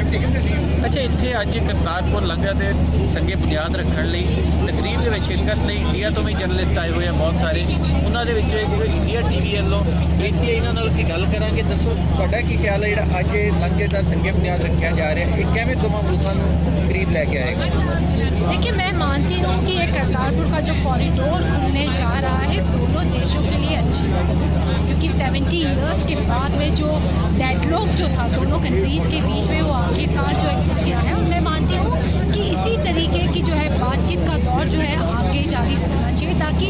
अच्छा, इत्थे अज करतारपुर लंघर के संगे बुनियाद रखने लिए तकरीब के शिरकत नहीं इंडिया तो भी जर्नलिस्ट आए हुए हैं बहुत सारे। उन्होंने इंडिया टीवी वालों इतनी इन्होंने असीं गल करांगे। दसो तुहाडा की ख्याल है जिहड़ा अज लंघर का संगे बुनियाद रखा जा रहा है, किवें दोवां मुल्कां नूं करीब लैके आएगा? देखिए, मैं मानती हूँ कि ये करतारपुर का जो कॉरिडोर खुलने जा रहा है दोनों देशों के लिए अच्छी बात है, क्योंकि 70 ईयर्स के बाद में जो डेडलॉक जो था दोनों कंट्रीज़ के बीच में वो आखिरकार जो एक गया है। और मैं मानती हूँ कि इसी तरीके की जो है बातचीत का दौर जो है आगे जारी रखना चाहिए, ताकि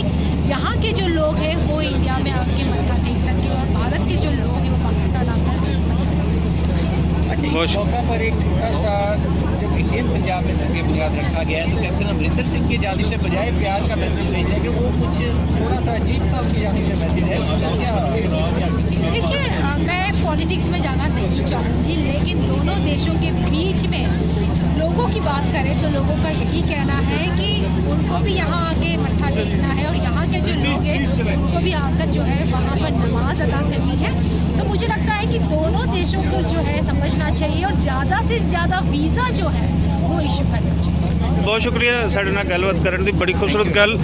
यहाँ के जो लोग हैं वो इंडिया में आके मत्था टेक सकें और भारत के जो लोग हैं वो पाकिस्तान आकर मत्था टेक सकें। अच्छा, इस मौका पर एक छोटा सा जब इंडियन पंजाब में संगे बुनियाद रखा गया है तो कैप्टन अमरिंदर सिंह की जानिब से बजाय प्यार का मैसेज भेजा कि वो कुछ थोड़ा सा अजीब सा उनकी जानिब से मैसेज है। देखिए, मैं पॉलिटिक्स में जाना नहीं चाहूँगी, लेकिन दोनों देशों के बीच में लोगों की बात करें तो लोगों का यही कहना है कि उनको भी यहाँ आके मत्था टेकना है और यहाँ के जो लोग हैं उनको भी आकर जो है वहाँ पर नमाज अदा करनी है। तो मुझे लगता है कि दोनों देशों को जो है समझना चाहिए और ज़्यादा से ज़्यादा वीज़ा जो है वो इशू करना चाहिए। बहुत शुक्रिया साडे नाल गलबात करन दी। बड़ी खूबसूरत गल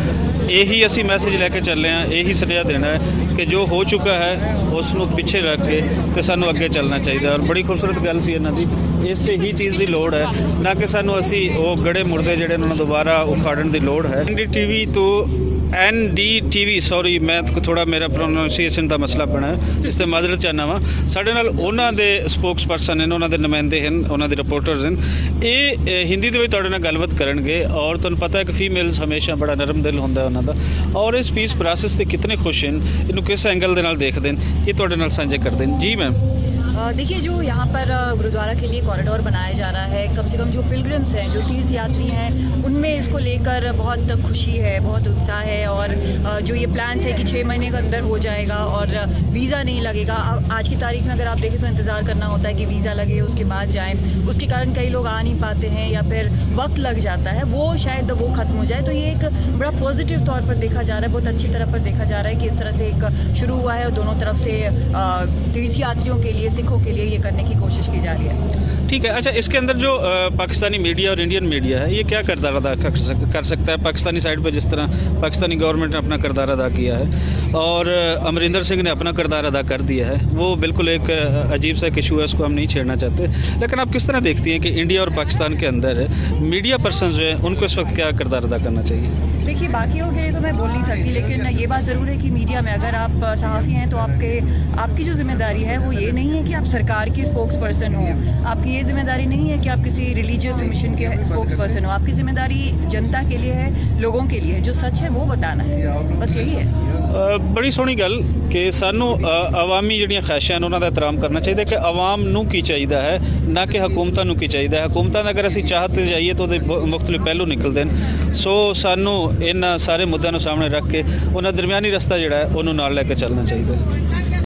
यही असी मैसेज लैके चले हैं, यही सुनेहा देना है कि जो हो चुका है उसनूं पिछे रख के तो सानू अगे चलना चाहिए। और बड़ी खूबसूरत गल सी इन्हां दी, इस ही चीज़ की लोड़ है, ना कि सानू असी वो गड़े मुर्दे जिहड़े उन्हां नूं दोबारा उखाड़न की लोड़ है। NDTV तो NDTV सॉरी, मैं थोड़ा मेरा प्रोनाउंसीएशन का मसला बना है, इस ते माजरत चाहना वा। साडे नाल उन्हां दे स्पोक्स पर्सन हैं, उन्हां दे नुमाइंदे हैं, उन्हां दे रिपोर्टर्स हैं। ये हिंदी दे विच तुहाडे नाल गलबात करनगे और तुहानूं पता है कि फीमेल्स हमेशा बड़ा नरम दिल हुंदा है उन्हां दा, और इस पीस प्रोसेस से कितने खुश हैं, इन्हूं किस एंगल दे नाल देखदे हैं, ये तुहाडे नाल साझे करदे हैं। जी मैम। देखिए, जो यहाँ पर गुरुद्वारा के लिए कॉरिडोर बनाया जा रहा है, कम से कम जो पिलग्रिम्स हैं, जो तीर्थ यात्री हैं, उनमें इसको लेकर बहुत खुशी है, बहुत उत्साह है। और जो ये प्लान्स है कि 6 महीने के अंदर हो जाएगा और वीज़ा नहीं लगेगा। आज की तारीख में अगर आप देखें तो इंतज़ार करना होता है कि वीज़ा लगे उसके बाद जाएँ, उसके कारण कई लोग आ नहीं पाते हैं या फिर वक्त लग जाता है, वो शायद वो ख़त्म हो जाए। तो ये एक बड़ा पॉजिटिव तौर पर देखा जा रहा है, बहुत अच्छी तरह पर देखा जा रहा है कि इस तरह से एक शुरू हुआ है और दोनों तरफ से तीर्थ यात्रियों के लिए, सिखों के लिए ये करने की कोशिश की जा रही है। ठीक है। अच्छा, इसके अंदर जो पाकिस्तानी मीडिया और इंडियन मीडिया है, ये क्या किरदार अदा कर सकता है पाकिस्तानी साइड पे? जिस तरह पाकिस्तानी गवर्नमेंट ने अपना किरदार अदा किया है और अमरिंदर सिंह ने अपना किरदार अदा कर दिया है, वो बिल्कुल एक अजीब सा इशू है, उसको हम नहीं छेड़ना चाहते। लेकिन आप किस तरह देखती हैं कि इंडिया और पाकिस्तान के अंदर मीडिया पर्सन जो है उनको इस वक्त क्या किरदार अदा करना चाहिए? देखिए, बाकियों के लिए तो मैं बोल नहीं सकती, लेकिन ये बात ज़रूर है कि मीडिया में अगर आप सहाफ़ी हैं तो आपकी जो जिम्मेदारी है वो ये नहीं है कि आप सरकार की स्पोक्स पर्सन हो, आपकी ये जिम्मेदारी नहीं है कि आप किसी रिलीजियस मिशन के स्पोक्स पर्सन हो। आपकी जिम्मेदारी जनता के लिए है, लोगों के लिए है, जो सच है वो बताना है, बस यही है। बड़ी सोहनी गल कि सानू अवामी जिहड़ियां ख्वाहिशां उन्हां दा एहतराम करना चाहिए कि अवाम नूं की चाहिए है, ना कि हुकूमतां नूं की चाहिए है। हुकूमतां दा अगर असीं चाहते जाइए तो मुख्तलिफ पहलू निकलते हैं। सो सानू इन्हां सारे मुद्दों सामने रख के उन्हां दरमियानी रस्ता जिहड़ा है उन्होंने नाल लैके चलना चाहिए।